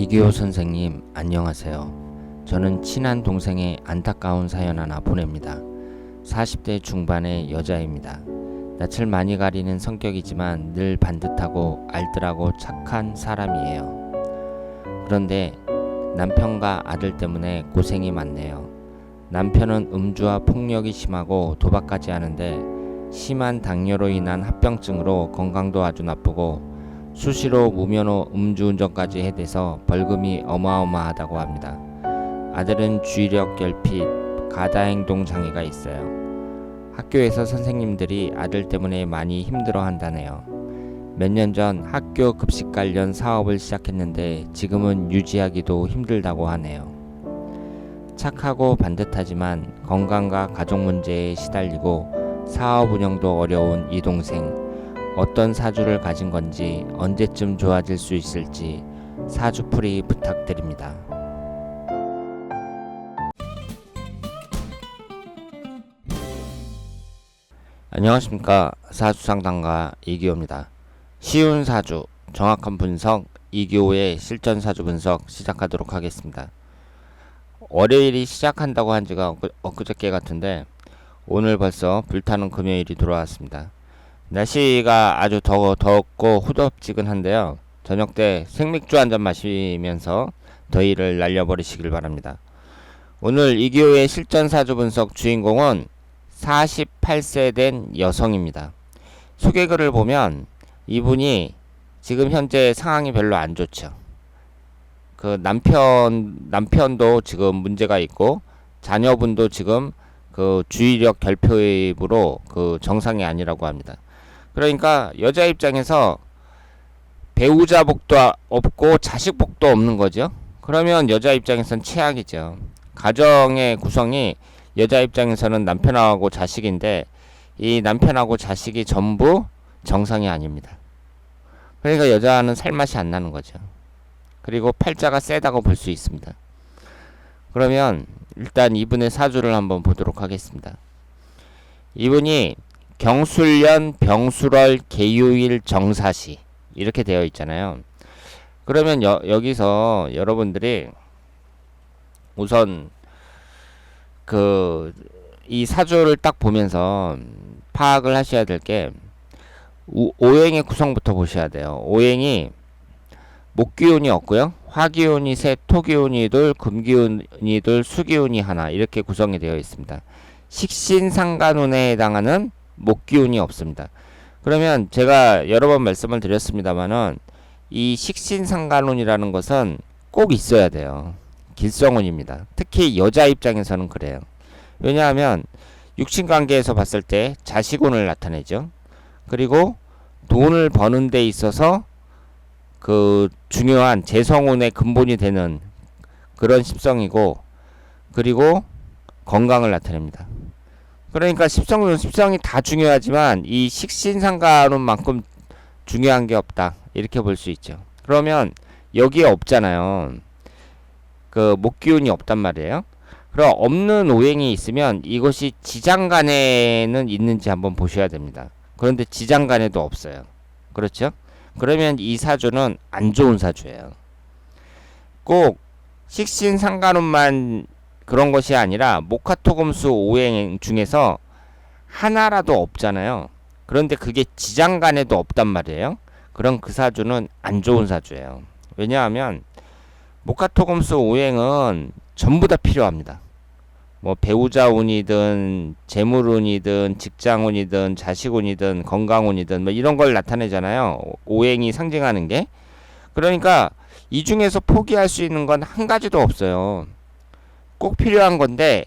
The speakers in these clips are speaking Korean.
이기호 선생님 안녕하세요. 저는 친한 동생의 안타까운 사연 하나 보냅니다. 40대 중반의 여자입니다. 낯을 많이 가리는 성격이지만 늘 반듯하고 알뜰하고 착한 사람이에요. 그런데 남편과 아들 때문에 고생이 많네요. 남편은 음주와 폭력이 심하고 도박까지 하는데 심한 당뇨로 인한 합병증으로 건강도 아주 나쁘고 수시로 무면허 음주운전까지 해대서 벌금이 어마어마하다고 합니다. 아들은 주의력 결핍, 가다행동 장애가 있어요. 학교에서 선생님들이 아들 때문에 많이 힘들어한다네요. 몇 년 전 학교 급식 관련 사업을 시작했는데 지금은 유지하기도 힘들다고 하네요. 착하고 반듯하지만 건강과 가족 문제에 시달리고 사업 운영도 어려운 이 동생. 어떤 사주를 가진 건지 언제쯤 좋아질 수 있을지 사주풀이 부탁드립니다. 안녕하십니까. 사주상담가 이기호입니다. 쉬운 사주, 정확한 분석, 이기호의 실전 사주 분석 시작하도록 하겠습니다. 월요일이 시작한다고 한 지가 엊그저께 같은데 오늘 벌써 불타는 금요일이 돌아왔습니다. 날씨가 아주 덥고 후덥지근한데요. 저녁 때 생맥주 한잔 마시면서 더위를 날려버리시길 바랍니다. 오늘 이기호의 실전 사주 분석 주인공은 48세 된 여성입니다. 소개글을 보면 이분이 지금 현재 상황이 별로 안 좋죠. 그 남편도 지금 문제가 있고 자녀분도 지금 그 주의력 결핍으로 그 정상이 아니라고 합니다. 그러니까 여자 입장에서 배우자 복도 없고 자식 복도 없는 거죠. 그러면 여자 입장에선 최악이죠. 가정의 구성이 여자 입장에서는 남편하고 자식인데 이 남편하고 자식이 전부 정상이 아닙니다. 그러니까 여자는 살맛이 안 나는 거죠. 그리고 팔자가 세다고 볼 수 있습니다. 그러면 일단 이분의 사주를 한번 보도록 하겠습니다. 이분이 경술년 병술월 계유일 정사시 이렇게 되어 있잖아요. 그러면 여기서 여러분들이 우선 이 사주를 딱 보면서 파악을 하셔야 될 게 오행의 구성부터 보셔야 돼요. 오행이 목기운이 없고요. 화기운이 셋, 토기운이 둘, 금기운이 둘, 수기운이 하나 이렇게 구성이 되어 있습니다. 식신상간운에 해당하는 목기운이 없습니다. 그러면 제가 여러 번 말씀을 드렸습니다만은 이 식신상간운이라는 것은 꼭 있어야 돼요. 길성운입니다. 특히 여자 입장에서는 그래요. 왜냐하면 육친관계에서 봤을 때 자식운을 나타내죠. 그리고 돈을 버는 데 있어서 그 중요한 재성운의 근본이 되는 그런 십성이고 그리고 건강을 나타냅니다. 그러니까 십성이 다 중요하지만 이 식신상간운만큼 중요한 게 없다 이렇게 볼 수 있죠. 그러면 여기에 없잖아요. 그 목기운이 없단 말이에요. 그럼 없는 오행이 있으면 이것이 지장간에는 있는지 한번 보셔야 됩니다. 그런데 지장간에도 없어요. 그렇죠? 그러면 이 사주는 안 좋은 사주예요. 꼭 식신상간운만 그런 것이 아니라 목화토금수 오행 중에서 하나라도 없잖아요. 그런데 그게 지장간에도 없단 말이에요. 그럼 그 사주는 안 좋은 사주예요. 왜냐하면 목화토금수 오행은 전부 다 필요합니다. 뭐 배우자운이든 재물운이든 직장운이든 자식운이든 건강운이든 뭐 이런 걸 나타내잖아요. 오행이 상징하는 게. 그러니까 이 중에서 포기할 수 있는 건 한 가지도 없어요. 꼭 필요한 건데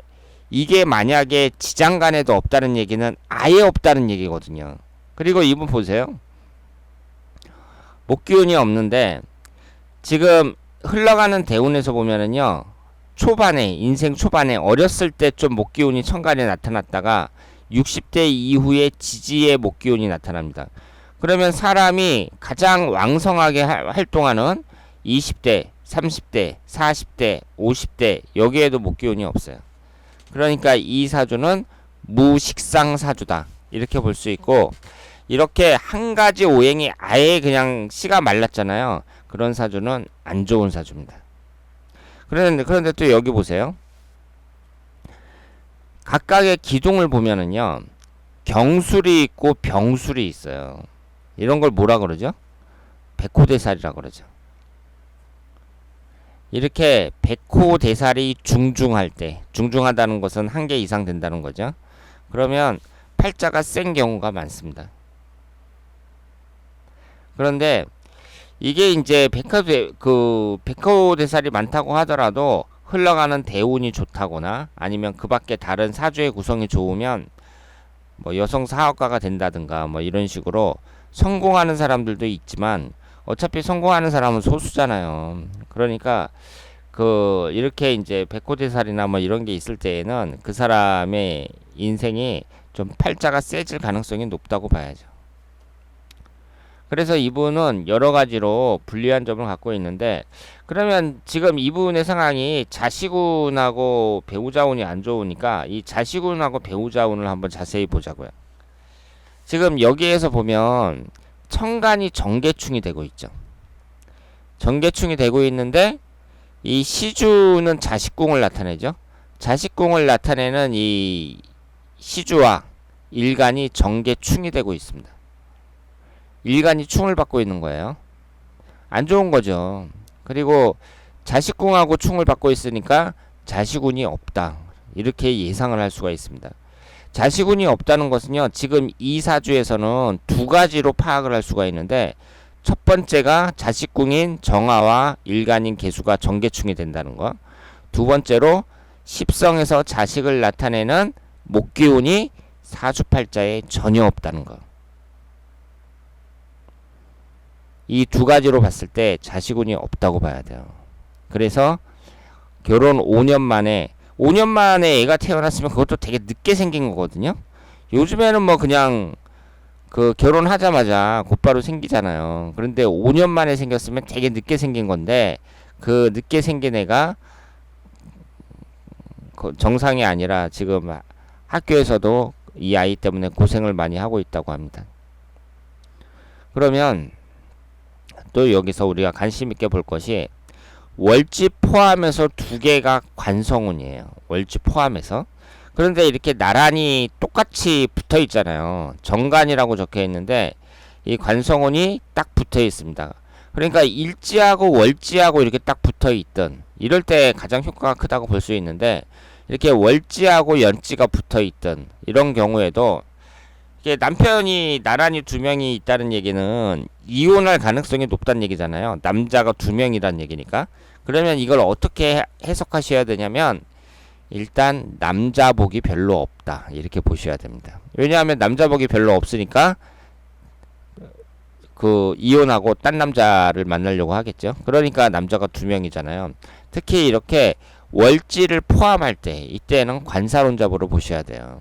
이게 만약에 지장간에도 없다는 얘기는 아예 없다는 얘기거든요. 그리고 이분 보세요. 목기운이 없는데 지금 흘러가는 대운에서 보면은요. 인생 초반에 어렸을 때 좀 목기운이 천간에 나타났다가 60대 이후에 지지의 목기운이 나타납니다. 그러면 사람이 가장 왕성하게 활동하는 20대, 30대, 40대, 50대 여기에도 목기운이 없어요. 그러니까 이 사주는 무식상 사주다 이렇게 볼 수 있고 이렇게 한 가지 오행이 아예 그냥 씨가 말랐잖아요. 그런 사주는 안 좋은 사주입니다. 그런데 또 여기 보세요. 각각의 기둥을 보면은요, 경술이 있고 병술이 있어요. 이런 걸 뭐라 그러죠? 백호대살이라 그러죠. 이렇게 백호대살이 중중할 때, 중중하다는 것은 한 개 이상 된다는 거죠. 그러면 팔자가 센 경우가 많습니다. 그런데 이게 이제 백호대살이 많다고 하더라도 흘러가는 대운이 좋다거나 아니면 그 밖에 다른 사주의 구성이 좋으면 뭐 여성 사업가가 된다든가 뭐 이런 식으로 성공하는 사람들도 있지만 어차피 성공하는 사람은 소수잖아요. 그러니까 이렇게 이제 백호대살이나 뭐 이런 게 있을 때에는 그 사람의 인생이 좀 팔자가 세질 가능성이 높다고 봐야죠. 그래서 이분은 여러 가지로 불리한 점을 갖고 있는데, 그러면 지금 이분의 상황이 자식운하고 배우자운이 안 좋으니까 이 자식운하고 배우자운을 한번 자세히 보자고요. 지금 여기에서 보면 천간이 정계충이 되고 있죠. 정계충이 되고 있는데 이 시주는 자식궁을 나타내죠. 자식궁을 나타내는 이 시주와 일간이 정계충이 되고 있습니다. 일간이 충을 받고 있는 거예요. 안 좋은 거죠. 그리고 자식궁하고 충을 받고 있으니까 자식운이 없다. 이렇게 예상을 할 수가 있습니다. 자식운이 없다는 것은요, 지금 이 사주에서는 두 가지로 파악을 할 수가 있는데, 첫 번째가 자식궁인 정화와 일간인 계수가 정계충이 된다는 거. 두 번째로 십성에서 자식을 나타내는 목기운이 사주팔자에 전혀 없다는 거. 이 두 가지로 봤을 때 자식운이 없다고 봐야 돼요. 그래서 결혼 5년 만에 애가 태어났으면 그것도 되게 늦게 생긴 거거든요. 요즘에는 뭐 그냥 결혼하자마자 곧바로 생기잖아요. 그런데 5년 만에 생겼으면 되게 늦게 생긴 건데, 그 늦게 생긴 애가 정상이 아니라 지금 학교에서도 이 아이 때문에 고생을 많이 하고 있다고 합니다. 그러면 또 여기서 우리가 관심 있게 볼 것이 월지 포함해서 두 개가 관성운이에요. 월지 포함해서. 그런데 이렇게 나란히 똑같이 붙어 있잖아요. 정관이라고 적혀 있는데 이 관성운이 딱 붙어 있습니다. 그러니까 일지하고 월지하고 이렇게 딱 붙어 있던, 이럴 때 가장 효과가 크다고 볼 수 있는데, 이렇게 월지하고 연지가 붙어 있던 이런 경우에도 이게 남편이 나란히 두 명이 있다는 얘기는 이혼할 가능성이 높다는 얘기잖아요. 남자가 두 명이란 얘기니까. 그러면 이걸 어떻게 해석하셔야 되냐면, 일단 남자복이 별로 없다, 이렇게 보셔야 됩니다. 왜냐하면 남자복이 별로 없으니까 이혼하고 딴 남자를 만나려고 하겠죠. 그러니까 남자가 두 명이잖아요. 특히 이렇게 월지를 포함할 때 이때는 관사론잡으로 보셔야 돼요.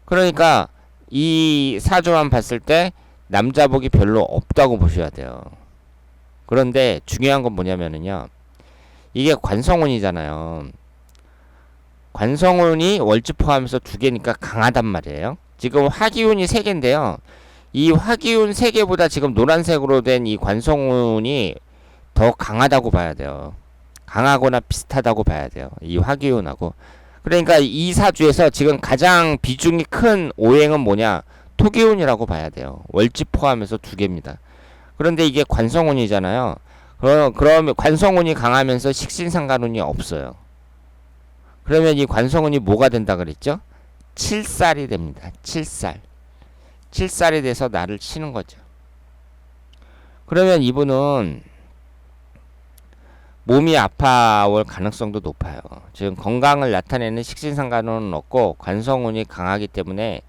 그러니까 이 사주만 봤을 때 남자복이 별로 없다고 보셔야 돼요. 그런데 중요한 건 뭐냐면은요, 이게 관성운이잖아요. 관성운이 월지 포함해서 두 개니까 강하단 말이에요. 지금 화기운이 세 개인데요. 이 화기운 세 개보다 지금 노란색으로 된 이 관성운이 더 강하다고 봐야 돼요. 강하거나 비슷하다고 봐야 돼요. 이 화기운하고. 그러니까 이 사주에서 지금 가장 비중이 큰 오행은 뭐냐? 토기운이라고 봐야 돼요. 월지 포함해서 두 개입니다. 그런데 이게 관성운이잖아요. 그러면 관성운이 강하면서 식신상간운이 없어요. 그러면 이 관성운이 뭐가 된다 그랬죠? 칠살이 됩니다. 칠살이 돼서 나를 치는 거죠. 그러면 이분은 몸이 아파올 가능성도 높아요. 지금 건강을 나타내는 식신상간운은 없고 관성운이 강하기 때문에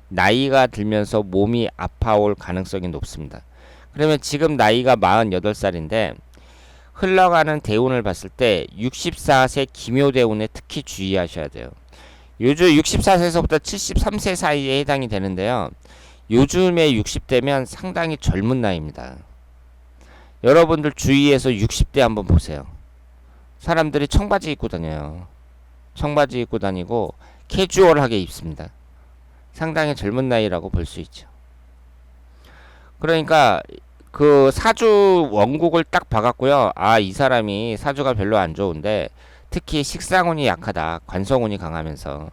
나이가 들면서 몸이 아파올 가능성이 높습니다. 그러면 지금 나이가 48살인데 흘러가는 대운을 봤을 때 64세 기묘대운에 특히 주의하셔야 돼요. 요즘 64세에서부터 73세 사이에 해당이 되는데요. 요즘에 60대면 상당히 젊은 나이입니다. 여러분들 주위에서 60대 한번 보세요. 사람들이 청바지 입고 다녀요. 청바지 입고 다니고 캐주얼하게 입습니다. 상당히 젊은 나이라고 볼 수 있죠. 그러니까 그 사주 원국을 딱 봐갖고요. 아, 이 사람이 사주가 별로 안 좋은데 특히 식상운이 약하다. 관성운이 강하면서.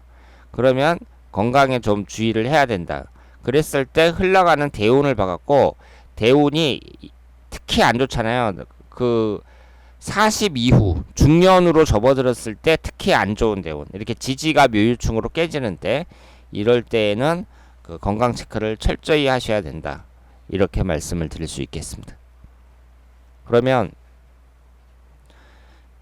그러면 건강에 좀 주의를 해야 된다. 그랬을 때 흘러가는 대운을 봐갖고 대운이 특히 안 좋잖아요. 그 40 이후 중년으로 접어들었을 때 특히 안 좋은 대운. 이렇게 지지가 묘유충으로 깨지는 때 이럴 때에는 그 건강 체크를 철저히 하셔야 된다. 이렇게 말씀을 드릴 수 있겠습니다. 그러면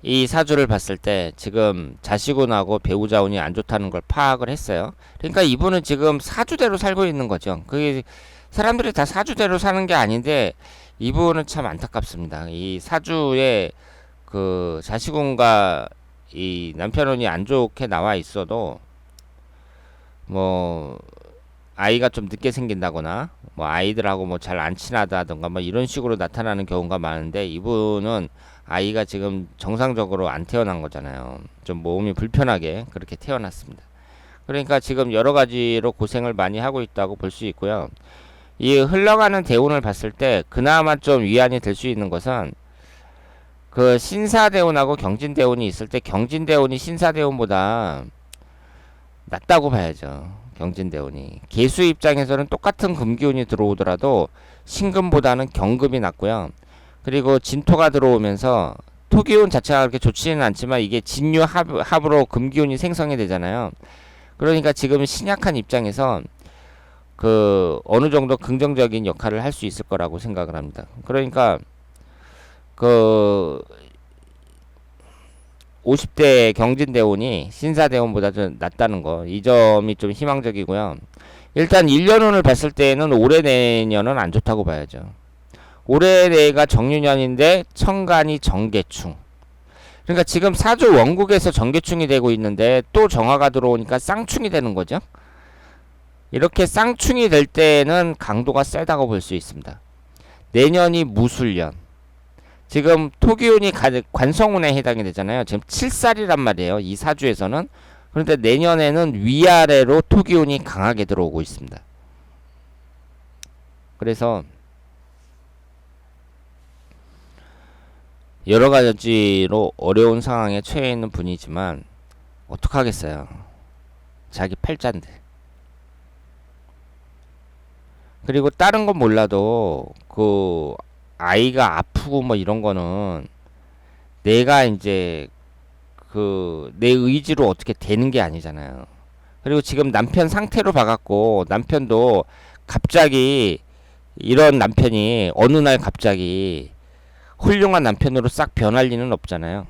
이 사주를 봤을 때 지금 자식운하고 배우자운이 안 좋다는 걸 파악을 했어요. 그러니까 이분은 지금 사주대로 살고 있는 거죠. 그게 사람들이 다 사주대로 사는 게 아닌데 이분은 참 안타깝습니다. 이 사주에 그 자식운과 이 남편운이 안 좋게 나와 있어도 뭐 아이가 좀 늦게 생긴다거나 뭐 아이들하고 뭐 잘 안 친하다던가 뭐 이런 식으로 나타나는 경우가 많은데 이분은 아이가 지금 정상적으로 안 태어난 거잖아요. 좀 몸이 불편하게 그렇게 태어났습니다. 그러니까 지금 여러 가지로 고생을 많이 하고 있다고 볼 수 있고요. 이 흘러가는 대운을 봤을 때 그나마 좀 위안이 될 수 있는 것은 그 신사대운하고 경진대운이 있을 때 경진대운이 신사대운보다 낫다고 봐야죠. 경진대운이. 개수 입장에서는 똑같은 금기운이 들어오더라도 신금보다는 경금이 낫고요. 그리고 진토가 들어오면서 토기운 자체가 그렇게 좋지는 않지만 이게 진유 합으로 금기운이 생성이 되잖아요. 그러니까 지금 신약한 입장에서 그 어느 정도 긍정적인 역할을 할 수 있을 거라고 생각을 합니다. 그러니까 그 50대 경진대운이 신사대운보다 좀 낫다는 거, 이 점이 좀 희망적이고요. 일단 1년운을 봤을 때는 올해 내년은 안 좋다고 봐야죠. 올해 내가 정유년인데 천간이 정계충. 그러니까 지금 사주 원국에서 정계충이 되고 있는데 또 정화가 들어오니까 쌍충이 되는 거죠. 이렇게 쌍충이 될 때는 강도가 세다고 볼 수 있습니다. 내년이 무술년. 지금 토기운이 관성운에 해당이 되잖아요. 지금 7살이란 말이에요. 이 사주에서는. 그런데 내년에는 위아래로 토기운이 강하게 들어오고 있습니다. 그래서 여러 가지로 어려운 상황에 처해 있는 분이지만 어떡하겠어요. 자기 팔자인데. 그리고 다른 건 몰라도 그 아이가 아프고 뭐 이런 거는 내가 이제 그 내 의지로 어떻게 되는 게 아니잖아요. 그리고 지금 남편 상태로 봐갖고 남편도 갑자기 이런 남편이 어느 날 갑자기 훌륭한 남편으로 싹 변할 리는 없잖아요.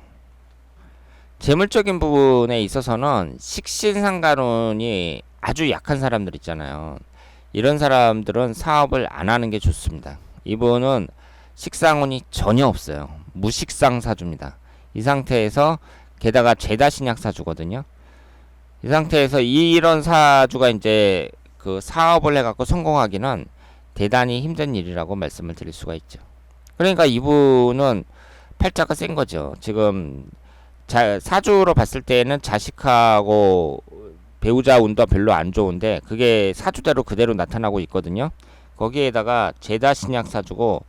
재물적인 부분에 있어서는 식신상간운이 아주 약한 사람들 있잖아요. 이런 사람들은 사업을 안 하는 게 좋습니다. 이분은 식상운이 전혀 없어요. 무식상 사주입니다. 이 상태에서 게다가 죄다 신약 사주거든요. 이 상태에서 이런 사주가 이제 그 사업을 해갖고 성공하기는 대단히 힘든 일이라고 말씀을 드릴 수가 있죠. 그러니까 이분은 팔자가 센 거죠. 지금 사주로 봤을 때는 자식하고 배우자 운도 별로 안 좋은데 그게 사주대로 그대로 나타나고 있거든요. 거기에다가 죄다 신약 사주고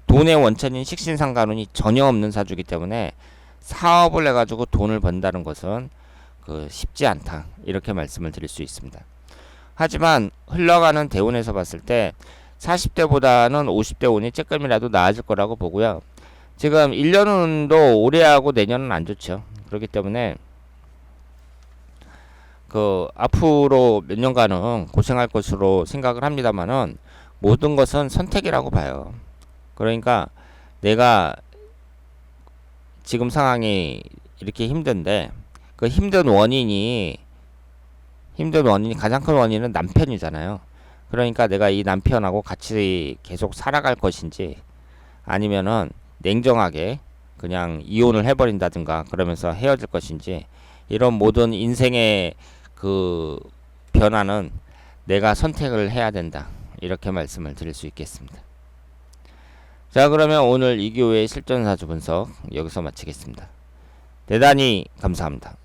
돈의 원천인 식신상간운이 전혀 없는 사주기 때문에 사업을 해가지고 돈을 번다는 것은 그 쉽지 않다. 이렇게 말씀을 드릴 수 있습니다. 하지만 흘러가는 대운에서 봤을 때 40대보다는 50대 운이 조금이라도 나아질 거라고 보고요. 지금 1년운도 올해하고 내년은 안 좋죠. 그렇기 때문에 그 앞으로 몇 년간은 고생할 것으로 생각을 합니다만은 모든 것은 선택이라고 봐요. 그러니까 내가 지금 상황이 이렇게 힘든데 그 힘든 원인이 가장 큰 원인은 남편이잖아요. 그러니까 내가 이 남편하고 같이 계속 살아갈 것인지 아니면은 냉정하게 그냥 이혼을 해버린다든가 그러면서 헤어질 것인지 이런 모든 인생의 그 변화는 내가 선택을 해야 된다. 이렇게 말씀을 드릴 수 있겠습니다. 자, 그러면 오늘 이교의 실전사주 분석 여기서 마치겠습니다. 대단히 감사합니다.